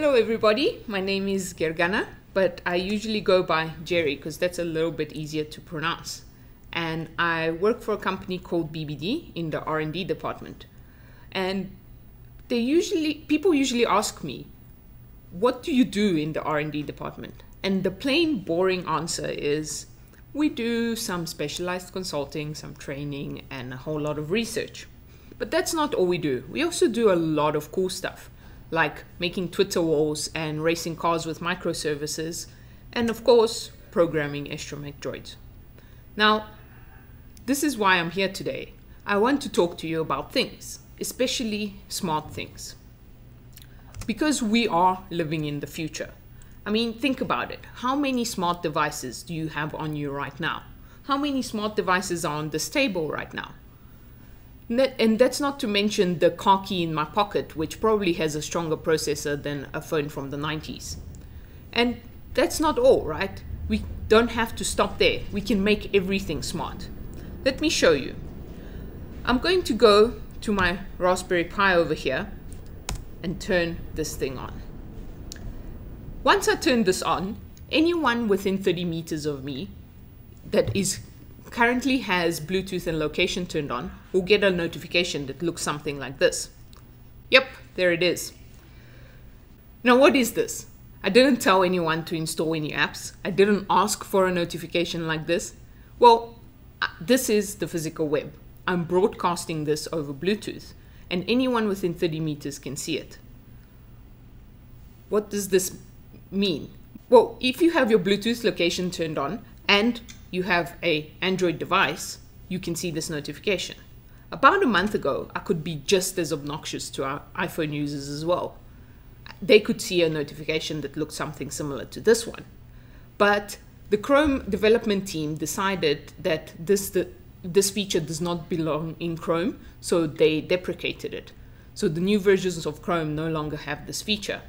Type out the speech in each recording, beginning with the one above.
Hello everybody, my name is Gergana, but I usually go by Gery because that's a little bit easier to pronounce. And I work for a company called BBD in the R&D department. And people usually ask me, what do you do in the R&D department? And the plain boring answer is, we do some specialized consulting, some training, and a whole lot of research. But that's not all we do. We also do a lot of cool stuff, like making Twitter walls and racing cars with microservices, and of course, programming astromech droids. Now, this is why I'm here today. I want to talk to you about things, especially smart things. Because we are living in the future. I mean, think about it. How many smart devices do you have on you right now? How many smart devices are on this table right now? And that's not to mention the car key in my pocket, which probably has a stronger processor than a phone from the 90s. And that's not all, right? We don't have to stop there. We can make everything smart. Let me show you. I'm going to go to my Raspberry Pi over here and turn this thing on. Once I turn this on, anyone within 30 meters of me that currently has Bluetooth and location turned on will get a notification that looks something like this. Yep, there it is. Now what is this? I didn't tell anyone to install any apps. I didn't ask for a notification like this. Well, this is the physical web. I'm broadcasting this over Bluetooth, and anyone within 30 meters can see it. What does this mean? Well, if you have your Bluetooth location turned on and you have an Android device, you can see this notification. About a month ago, I could be just as obnoxious to our iPhone users as well. They could see a notification that looked something similar to this one. But the Chrome development team decided that this feature does not belong in Chrome, so they deprecated it. So the new versions of Chrome no longer have this feature.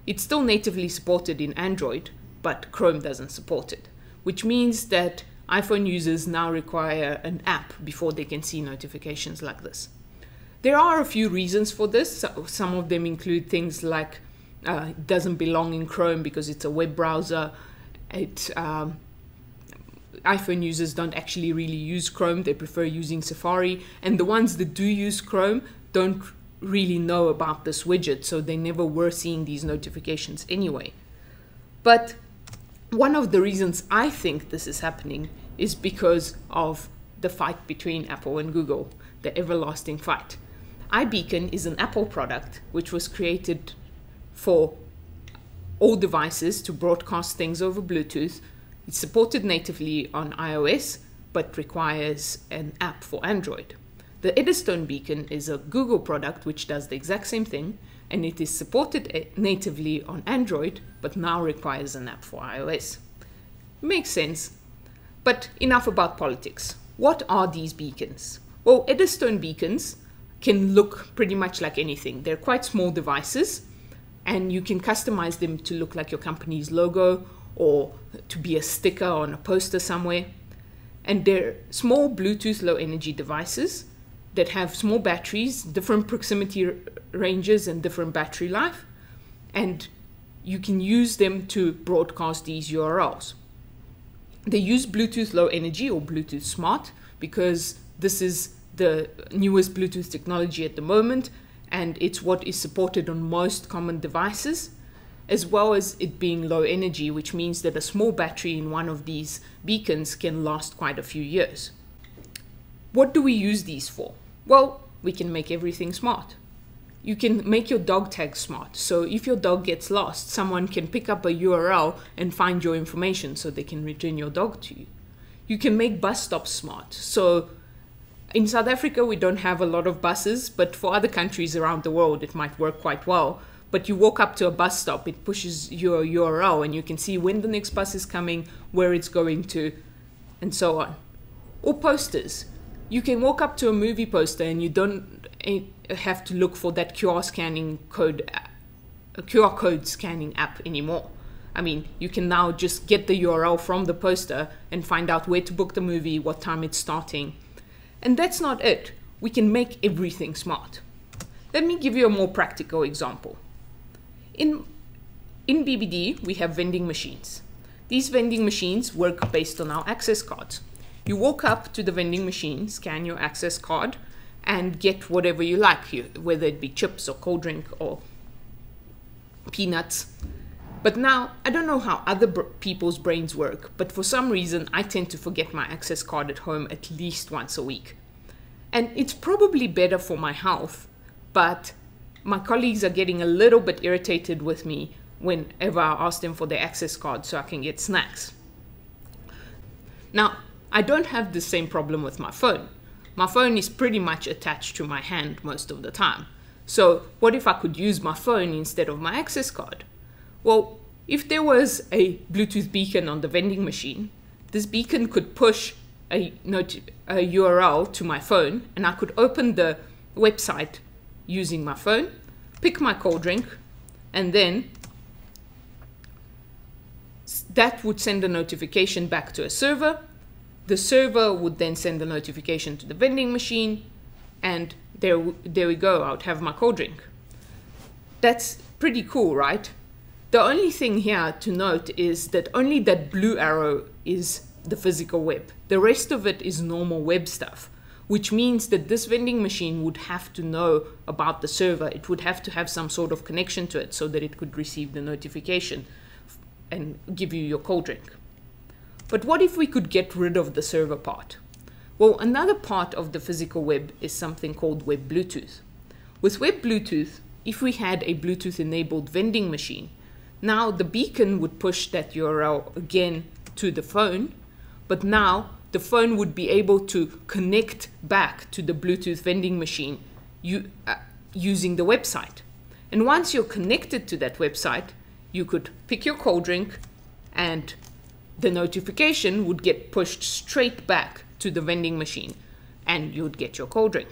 It's still natively supported in Android, but Chrome doesn't support it, which means that iPhone users now require an app before they can see notifications like this. There are a few reasons for this. Some of them include things like it doesn't belong in Chrome because it's a web browser. iPhone users don't actually really use Chrome. They prefer using Safari. And the ones that do use Chrome don't really know about this widget, so they never were seeing these notifications anyway. But one of the reasons I think this is happening is because of the fight between Apple and Google, the everlasting fight. iBeacon is an Apple product which was created for all devices to broadcast things over Bluetooth. It's supported natively on iOS, but requires an app for Android. The Eddystone beacon is a Google product which does the exact same thing, and it is supported natively on Android, but now requires an app for iOS. Makes sense. But enough about politics. What are these beacons? Well, Eddystone beacons can look pretty much like anything. They're quite small devices, and you can customize them to look like your company's logo or to be a sticker on a poster somewhere. And they're small Bluetooth low energy devices that have small batteries, different proximity ranges, and different battery life. And you can use them to broadcast these URLs. They use Bluetooth Low Energy or Bluetooth Smart because this is the newest Bluetooth technology at the moment, and it's what is supported on most common devices, as well as it being low energy, which means that a small battery in one of these beacons can last quite a few years. What do we use these for? Well, we can make everything smart. You can make your dog tag smart. So if your dog gets lost, someone can pick up a URL and find your information so they can return your dog to you. You can make bus stops smart. So in South Africa, we don't have a lot of buses, but for other countries around the world, it might work quite well. But you walk up to a bus stop, it pushes your URL, and you can see when the next bus is coming, where it's going to, and so on. Or posters. You can walk up to a movie poster and you don't have to look for that QR code scanning app anymore. I mean, you can now just get the URL from the poster and find out where to book the movie, what time it's starting. And that's not it. We can make everything smart. Let me give you a more practical example. In In BBD, we have vending machines. These vending machines work based on our access cards. You walk up to the vending machine, scan your access card, and get whatever you like, whether it be chips or cold drink or peanuts. But now, I don't know how other people's brains work, but for some reason, I tend to forget my access card at home at least once a week. And it's probably better for my health, but my colleagues are getting a little bit irritated with me whenever I ask them for their access card so I can get snacks. Now, I don't have the same problem with my phone. My phone is pretty much attached to my hand most of the time. So what if I could use my phone instead of my access card? Well, if there was a Bluetooth beacon on the vending machine, this beacon could push a URL to my phone, and I could open the website using my phone, pick my cold drink, and then that would send a notification back to a server. The server would then send a notification to the vending machine, and there we go, I would have my cold drink. That's pretty cool, right? The only thing here to note is that only that blue arrow is the physical web. The rest of it is normal web stuff, which means that this vending machine would have to know about the server. It would have to have some sort of connection to it so that it could receive the notification and give you your cold drink. But what if we could get rid of the server part? Well, another part of the physical web is something called Web Bluetooth. With Web Bluetooth, if we had a Bluetooth-enabled vending machine, now the beacon would push that URL again to the phone, but now the phone would be able to connect back to the Bluetooth vending machine using the website. And once you're connected to that website, you could pick your cold drink and the notification would get pushed straight back to the vending machine and you'd get your cold drink.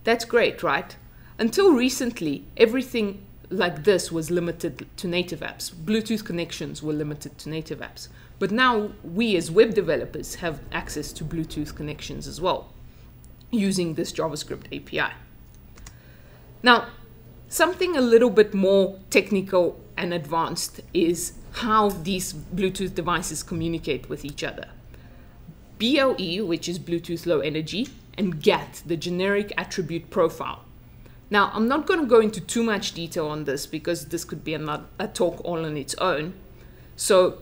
That's great, right? Until recently, everything like this was limited to native apps. Bluetooth connections were limited to native apps. But now we as web developers have access to Bluetooth connections as well using this JavaScript API. Now, something a little bit more technical and advanced is how these Bluetooth devices communicate with each other. BLE, which is Bluetooth Low Energy, and GAT, the generic attribute profile. Now, I'm not going to go into too much detail on this because this could be a talk all on its own. So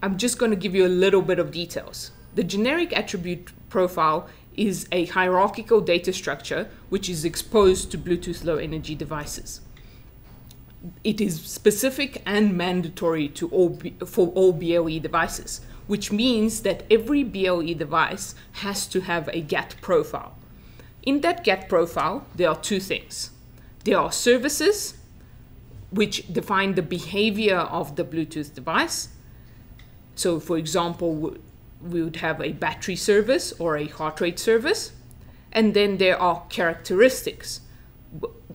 I'm just going to give you a little bit of details. The generic attribute profile is a hierarchical data structure which is exposed to Bluetooth Low Energy devices. It is specific and mandatory for all BLE devices, which means that every BLE device has to have a GAT profile. In that GAT profile, there are two things. There are services, which define the behavior of the Bluetooth device. So, for example, we would have a battery service or a heart rate service. And then there are characteristics,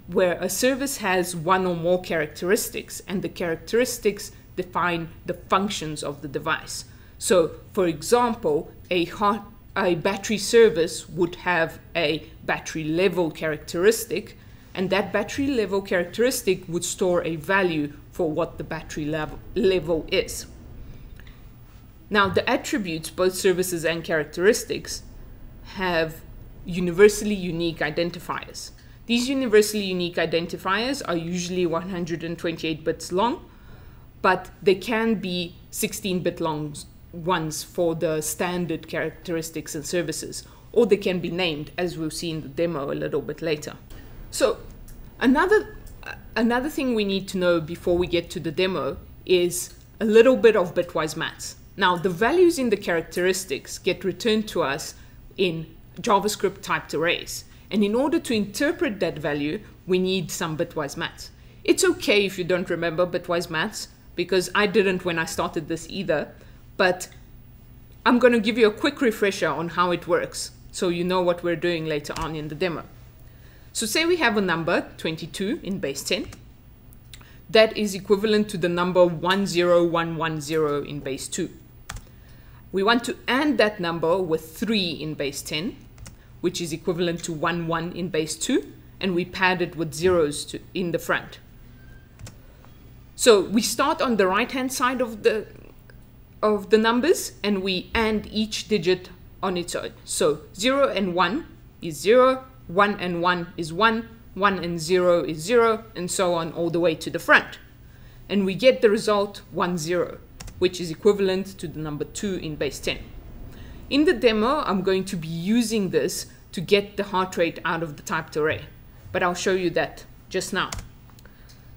where a service has one or more characteristics, and the characteristics define the functions of the device. So, for example, a battery service would have a battery level characteristic, and that battery level characteristic would store a value for what the battery level is. Now, the attributes, both services and characteristics, have universally unique identifiers. These universally unique identifiers are usually 128 bits long, but they can be 16-bit long ones for the standard characteristics and services, or they can be named, as we'll see in the demo a little bit later. So another thing we need to know before we get to the demo is a little bit of Bitwise Maths. Now, the values in the characteristics get returned to us in JavaScript typed arrays. And in order to interpret that value, we need some Bitwise Maths. It's okay if you don't remember Bitwise Maths, because I didn't when I started this either, but I'm going to give you a quick refresher on how it works, so you know what we're doing later on in the demo. So say we have a number, 22 in base 10. That is equivalent to the number 10110 in base 2. We want to AND that number with 3 in base 10, which is equivalent to 11 in base 2, and we pad it with zeros in the front. So we start on the right hand side of the numbers, and we AND each digit on its own. So 0 and 1 is 0, 1 and 1 is 1, 1 and 0 is 0, and so on all the way to the front. And we get the result 1, 0, which is equivalent to the number 2 in base 10. In the demo, I'm going to be using this to get the heart rate out of the typed array, but I'll show you that just now.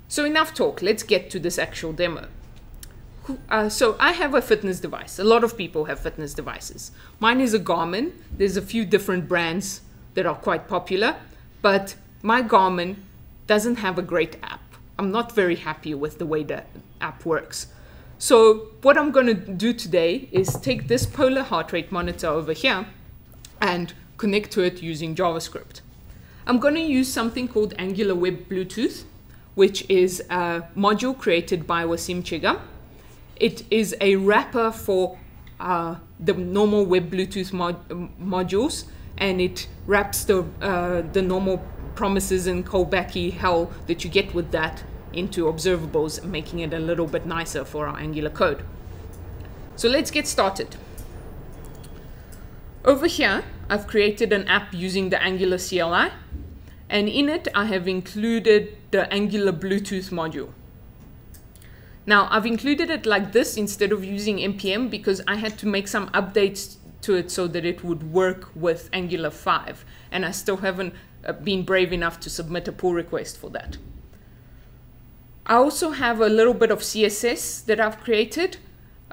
So enough talk, let's get to this actual demo. So I have a fitness device. A lot of people have fitness devices. Mine is a Garmin. There's a few different brands that are quite popular, but my Garmin doesn't have a great app. I'm not very happy with the way the app works. So what I'm going to do today is take this polar heart rate monitor over here and connect to it using JavaScript. I'm going to use something called Angular Web Bluetooth, which is a module created by Wasim Chigam. It is a wrapper for the normal Web Bluetooth modules, and it wraps the normal promises and callbacky hell that you get with that into observables, making it a little bit nicer for our Angular code. So let's get started. Over here, I've created an app using the Angular CLI, and in it I have included the Angular Bluetooth module. Now I've included it like this instead of using npm because I had to make some updates to it so that it would work with Angular 5, and I still haven't been brave enough to submit a pull request for that. I also have a little bit of CSS that I've created,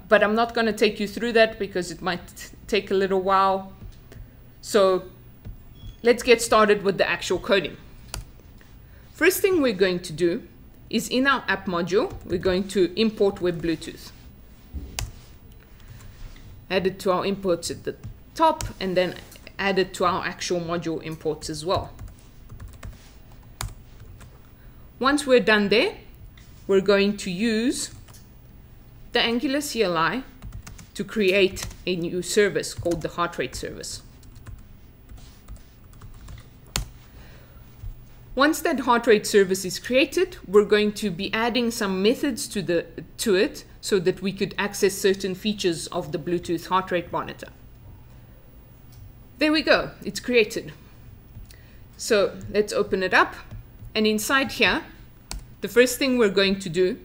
but I'm not going to take you through that because it might take a little while. So let's get started with the actual coding. First thing we're going to do is in our app module, we're going to import Web Bluetooth. Add it to our imports at the top, and then add it to our actual module imports as well. Once we're done there, we're going to use the Angular CLI to create a new service called the heart rate service. Once that heart rate service is created, we're going to be adding some methods to it so that we could access certain features of the Bluetooth heart rate monitor. There we go, it's created. So let's open it up, and inside here, the first thing we're going to do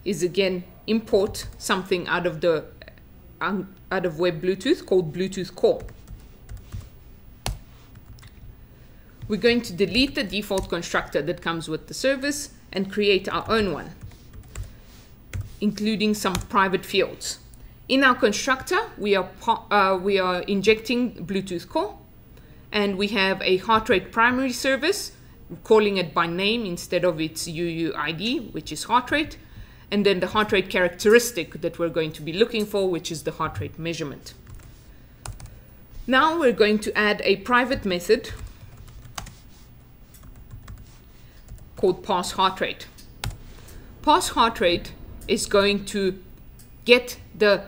is again import something out of Web Bluetooth called Bluetooth Core. We're going to delete the default constructor that comes with the service and create our own one, including some private fields. In our constructor, we are injecting Bluetooth Core, and we have a heart rate primary service, calling it by name instead of its UUID, which is heart rate, and then the heart rate characteristic that we're going to be looking for, which is the heart rate measurement. Now we're going to add a private method called pass heart rate. Pass heart rate is going to get the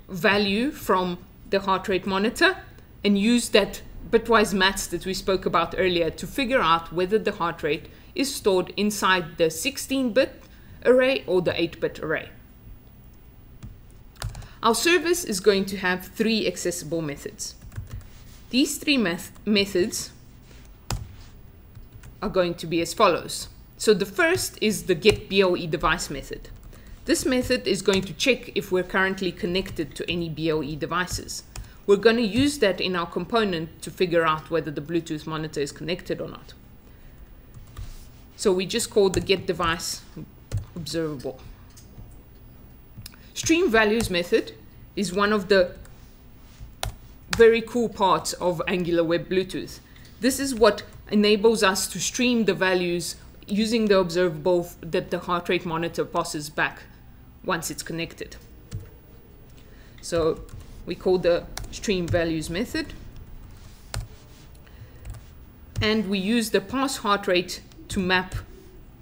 value from the heart rate monitor and use that Bitwise Maths that we spoke about earlier to figure out whether the heart rate is stored inside the 16-bit array or the 8-bit array. Our service is going to have 3 accessible methods. These 3 methods are going to be as follows. So the first is the getBLEDevice method. This method is going to check if we're currently connected to any BLE devices. We're going to use that in our component to figure out whether the Bluetooth monitor is connected or not. So we just call the getDevice observable. Stream values method is one of the very cool parts of Angular Web Bluetooth. This is what enables us to stream the values using the observable that the heart rate monitor passes back once it's connected. So we call the stream values method, and we use the pass heart rate to map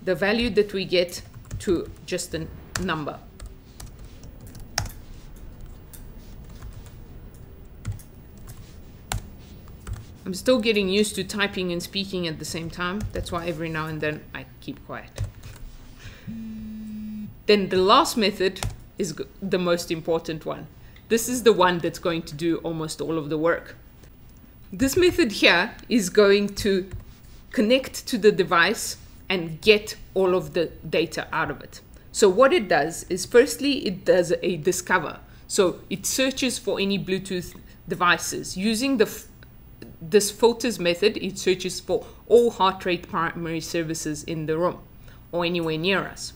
the value that we get to just a number. I'm still getting used to typing and speaking at the same time. That's why every now and then I keep quiet. Then the last method is the most important one. This is the one that's going to do almost all of the work. This method here is going to connect to the device and get all of the data out of it. So what it does is, firstly, it does a discover. So it searches for any Bluetooth devices. Using this filters method, it searches for all heart rate primary services in the room or anywhere near us.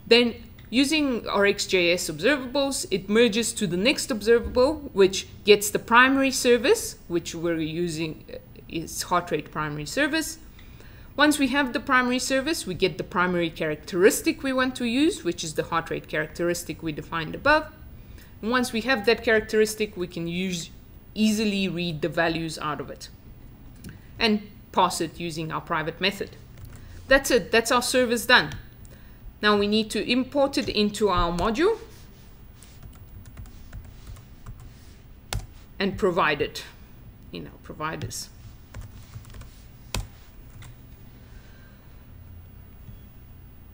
Then using RxJS observables, it merges to the next observable, which gets the primary service, which we're using is heart rate primary service. Once we have the primary service, we get the primary characteristic we want to use, which is the heart rate characteristic we defined above. And once we have that characteristic, we can easily read the values out of it and pass it using our private method. That's it. That's our service done. Now we need to import it into our module and provide it in our providers.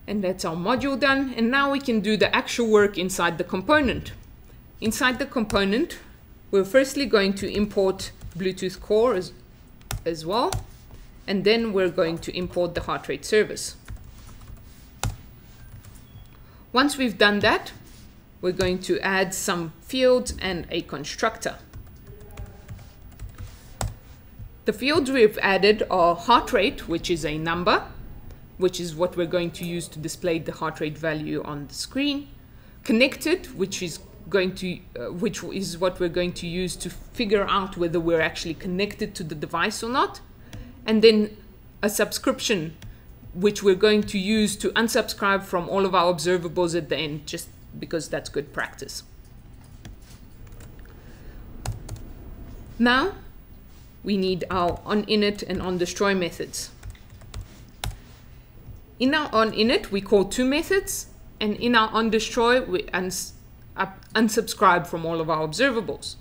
And that's our module done. And now we can do the actual work inside the component. Inside the component, we're firstly going to import Bluetooth Core as well. And then we're going to import the heart rate service. Once we've done that, we're going to add some fields and a constructor. The fields we've added are heart rate, which is a number, which is what we're going to use to display the heart rate value on the screen. Connected, which is what we're going to use to figure out whether we're actually connected to the device or not. And then a subscription, which we're going to use to unsubscribe from all of our observables at the end, just because that's good practice. Now we need our onInit and onDestroy methods. In our onInit, we call two methods, and in our onDestroy, we unsubscribe from all of our observables.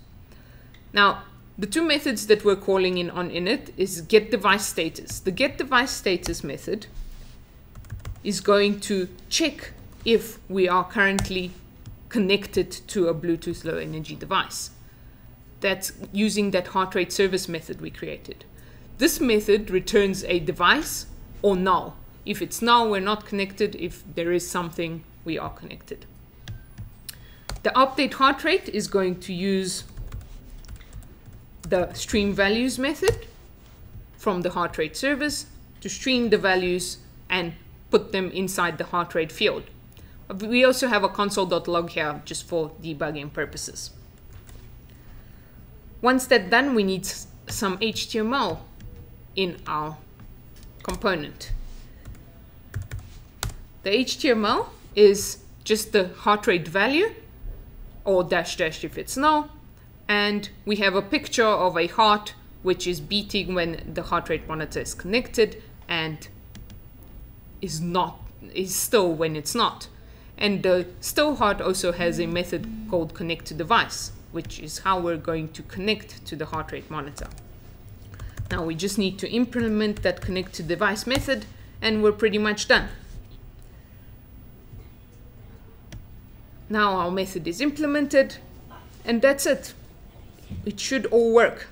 Now, the two methods that we're calling in onInit is getDeviceStatus. The getDeviceStatus method is going to check if we are currently connected to a Bluetooth low energy device. That's using that heart rate service method we created. This method returns a device or null. If it's null, we're not connected. If there is something, we are connected. The update heart rate is going to use the stream values method from the heart rate service to stream the values and put them inside the heart rate field. We also have a console.log here just for debugging purposes. Once that's done, we need some HTML in our component. The HTML is just the heart rate value, or dash dash if it's null, and we have a picture of a heart which is beating when the heart rate monitor is connected and is still when it's not. And the still heart also has a method called connect to device, which is how we're going to connect to the heart rate monitor. Now we just need to implement that connect to device method and we're pretty much done. Now our method is implemented and that's it. It should all work.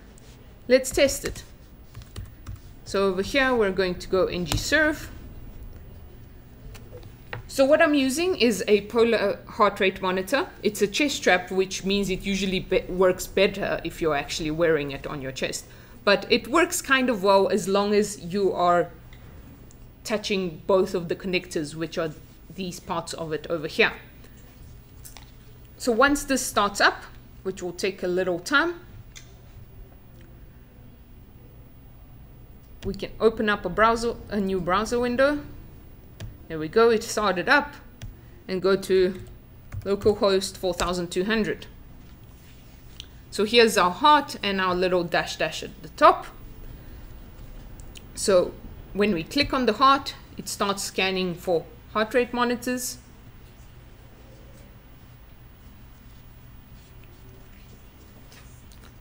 Let's test it. So over here we're going to go ngserve. So what I'm using is a polar heart rate monitor. It's a chest strap, which means it usually works better if you're actually wearing it on your chest. But it works kind of well as long as you are touching both of the connectors, which are these parts of it over here. So once this starts up, which will take a little time, we can open up a new browser window. There we go, it started up, and go to localhost 4200. So here's our heart and our little dash dash at the top. So when we click on the heart, it starts scanning for heart rate monitors.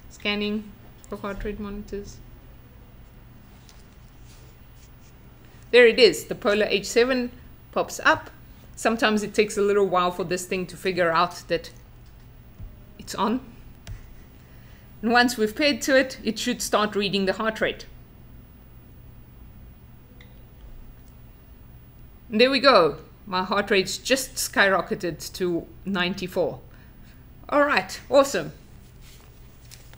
Scanning for heart rate monitors. There it is, the Polar H7 pops up, Sometimes it takes a little while for this thing to figure out that it's on. And once we've paired to it, it should start reading the heart rate. And there we go. My heart rate's just skyrocketed to 94. All right, awesome.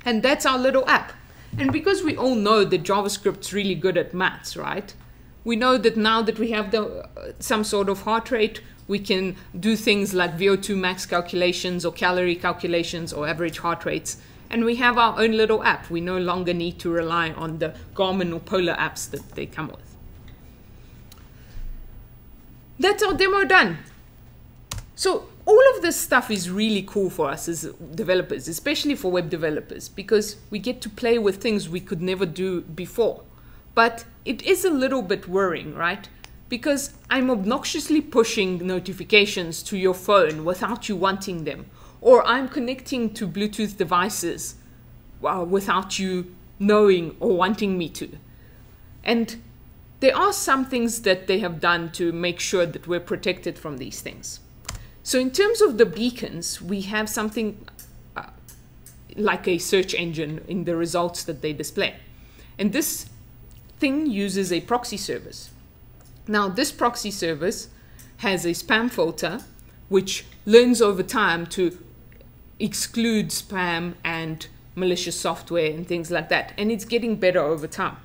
And that's our little app. And because we all know that JavaScript's really good at maths, right? We know that now that we have some sort of heart rate, we can do things like VO2 max calculations or calorie calculations or average heart rates. And we have our own little app. We no longer need to rely on the Garmin or Polar apps that they come with. That's our demo done. So all of this stuff is really cool for us as developers, especially for web developers, because we get to play with things we could never do before. But it is a little bit worrying, right? Because I'm obnoxiously pushing notifications to your phone without you wanting them. Or I'm connecting to Bluetooth devices without you knowing or wanting me to. And there are some things that they have done to make sure that we're protected from these things. So in terms of the beacons, we have something like a search engine in the results that they display. And this thing uses a proxy service. Now, this proxy service has a spam filter, which learns over time to exclude spam and malicious software and things like that. And it's getting better over time.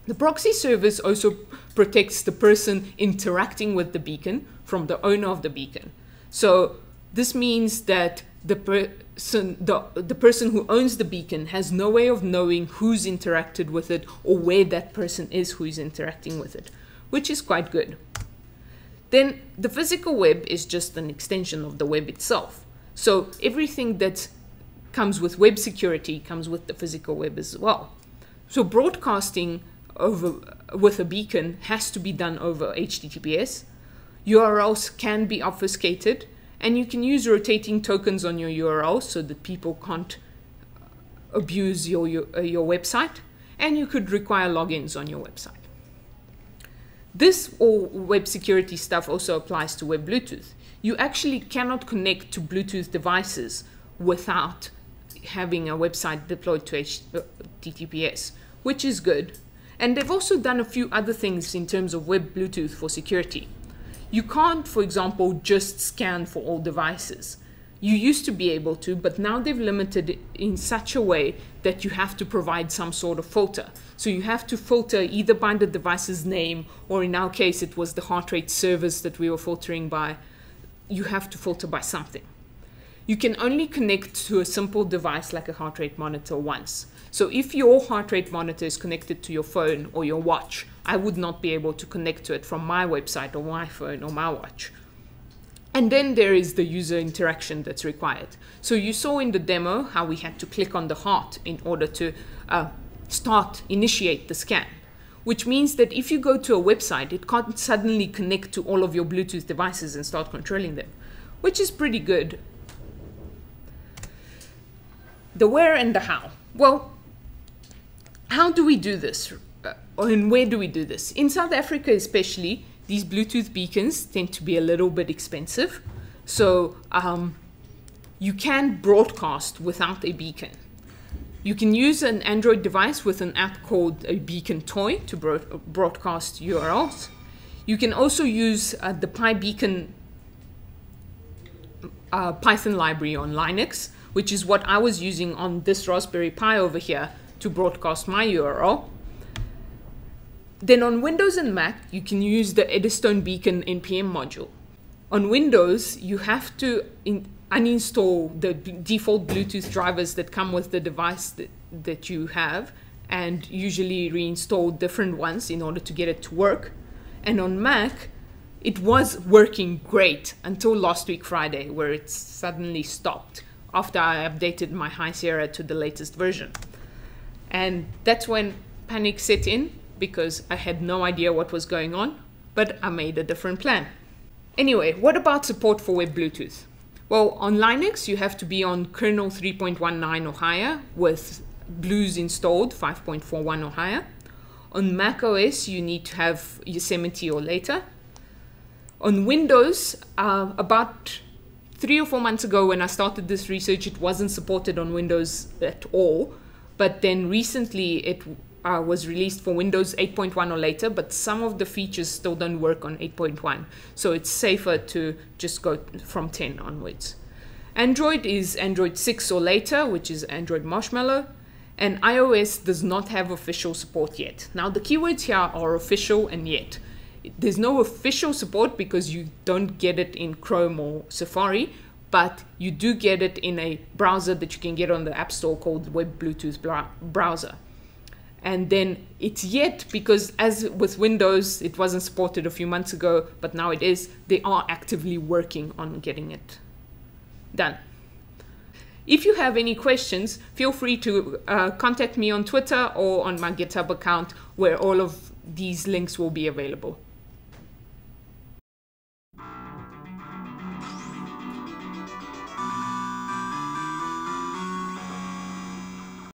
The proxy service also protects the person interacting with the beacon from the owner of the beacon. So this means that the person who owns the beacon has no way of knowing who's interacted with it or where that person is who is interacting with it, which is quite good. Then the physical web is just an extension of the web itself. So everything that comes with web security comes with the physical web as well. So broadcasting with a beacon has to be done over HTTPS. URLs can be obfuscated, and you can use rotating tokens on your URL so that people can't abuse your website, and you could require logins on your website. This all web security stuff also applies to web Bluetooth. You actually cannot connect to Bluetooth devices without having a website deployed to HTTPS, which is good. And they've also done a few other things in terms of web Bluetooth for security. You can't, for example, just scan for all devices. You used to be able to, but now they've limited it in such a way that you have to provide some sort of filter. So you have to filter either by the device's name, or in our case, it was the heart rate service that we were filtering by. You have to filter by something. You can only connect to a simple device like a heart rate monitor once. So if your heart rate monitor is connected to your phone or your watch, I would not be able to connect to it from my website or my phone or my watch. And then there is the user interaction that's required. So you saw in the demo how we had to click on the heart in order to initiate the scan, which means that if you go to a website, it can't suddenly connect to all of your Bluetooth devices and start controlling them, which is pretty good. The where and the how. Well, how do we do this? And where do we do this? In South Africa especially, these Bluetooth beacons tend to be a little bit expensive. So you can broadcast without a beacon. You can use an Android device with an app called a Beacon Toy to broadcast URLs. You can also use the PyBeacon Python library on Linux, which is what I was using on this Raspberry Pi over here to broadcast my URL. Then on Windows and Mac, you can use the Eddystone Beacon NPM module. On Windows, you have to uninstall the default Bluetooth drivers that come with the device that you have, and usually reinstall different ones in order to get it to work. And on Mac, it was working great until last week Friday, where it suddenly stopped after I updated my High Sierra to the latest version. And that's when panic set in, because I had no idea what was going on, but I made a different plan. Anyway, what about support for web Bluetooth? Well, on Linux, you have to be on kernel 3.19 or higher with Blues installed 5.41 or higher. On Mac OS, you need to have Yosemite or later. On Windows, about 3 or 4 months ago when I started this research, it wasn't supported on Windows at all. But then recently it was released for Windows 8.1 or later, but some of the features still don't work on 8.1. So it's safer to just go from 10 onwards. Android is Android 6 or later, which is Android Marshmallow. And iOS does not have official support yet. Now the keywords here are official and yet. There's no official support because you don't get it in Chrome or Safari, but you do get it in a browser that you can get on the App Store called Web Bluetooth Browser. And then it's yet because, as with Windows, it wasn't supported a few months ago, but now it is. They are actively working on getting it done. If you have any questions, feel free to contact me on Twitter or on my GitHub account, where all of these links will be available.